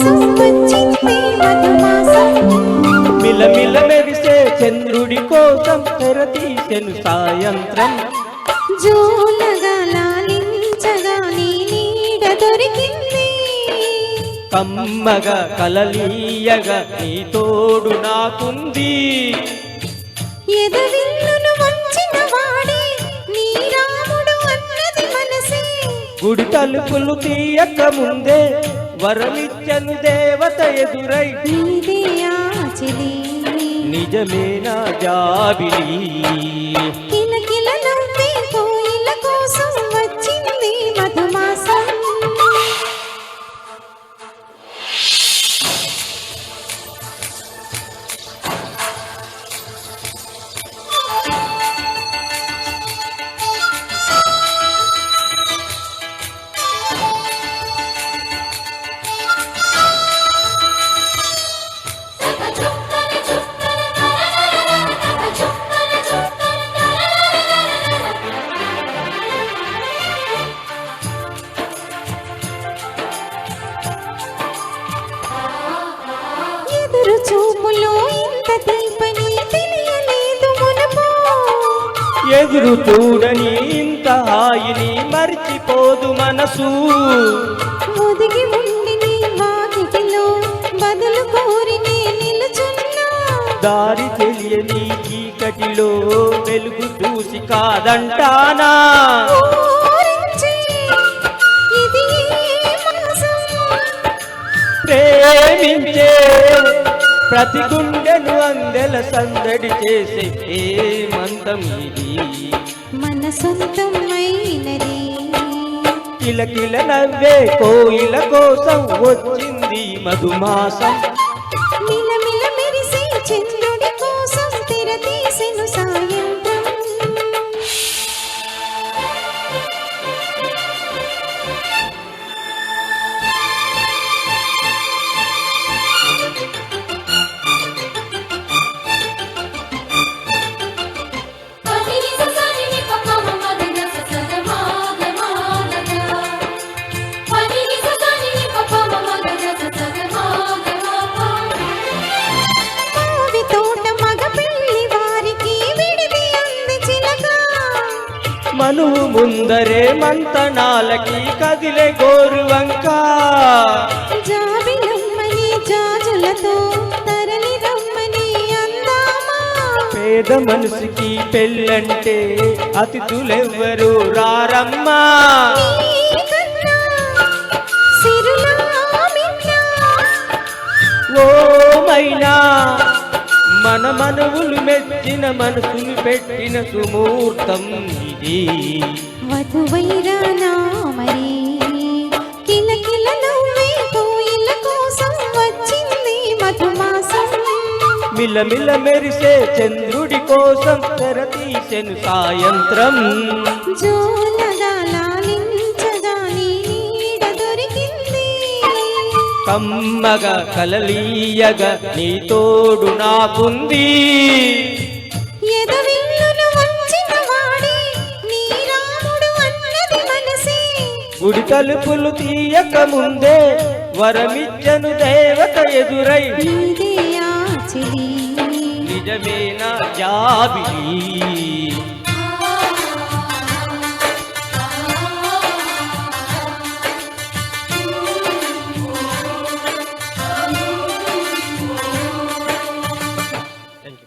కోసం వచ్చింది మధుమాసం మిలమిల మెరిసే చంద్రుడి కోసం తెరతీసెను సాయంత్రం జోలగా లాలించగా నీ నీడ దొరికింది కమ్మగా కలలీయగా నీ తోడు నాకుంది ఎదవిల్లును వంచిన వాడే నీ రాముడు అన్నది మనసే గుడి తలుపులు తీయక ముందే వరమిచ్చను దేవత ఎదురై నీదే ఆచలి నిజమేనా జాబిలి కిలకిల నవ్వే కోయిల కోసం వచ్చింది మధుమాసం ఎదురు చూపులో ఇంత తీపని తెలియలేదు మునుపు ఎదురు చూడని ఇంత హాయిని మర్చిపోదు మనసు ఒదిగి ఉండి నీ వాకిటిలో బదులు కోరి నే నిలుచున్నా దారి తెలియని చీకటిలో వెలుగు చూసి కాదంటానా ఊరించే ఇది ఏ మాసం ప్రేమించే ప్రతి గుండెను అందెల సందడి చేసే ఏ మంతం ఇది మన సొంతమైనది కిలకిల నవ్వే కోయిల కోసం వచ్చింది మధుమాసం మిలమిల మెరిసే చంద్రుడి కోసం తెరతీసెను సాయంత్రం మావి తోట మగ పెళ్లి వారికి విడిది అంది చిలక మనువు ముందరే మంతనాలకి కదిలే గోరువంక జాబిలమ్మని జాజులతో తరలి రమ్మని అందామా పేద మనసుకి పెళ్ళంటే అతిథులెవ్వరు రారమ్మా నీకన్నా సిరులా మిన్నా ఓ మైనా మన మనవులు మెచ్చిన మనసును పెట్టిన సుముహూర్తం ఇది వధువైరానా మరి కిలకిల నవ్వే కోయిల కోసం వచ్చింది మధుమాసం మిలమిల మెరిసే చంద్రుడి కోసం తెరతీసెను సాయంత్రం జోలగా లాలించగా నీ నీడ దొరికింది కమ్మగా కలలీయగా నీ తోడు నాకుంది ఎదవిల్లును వంచిన వాడే నీ రాముడు అన్నది మనసే గుడి తలుపులు తీయక ముందే వరమిచ్చను దేవత ఎదురై నీదే ఆచలి నిజమేనా జాబిలి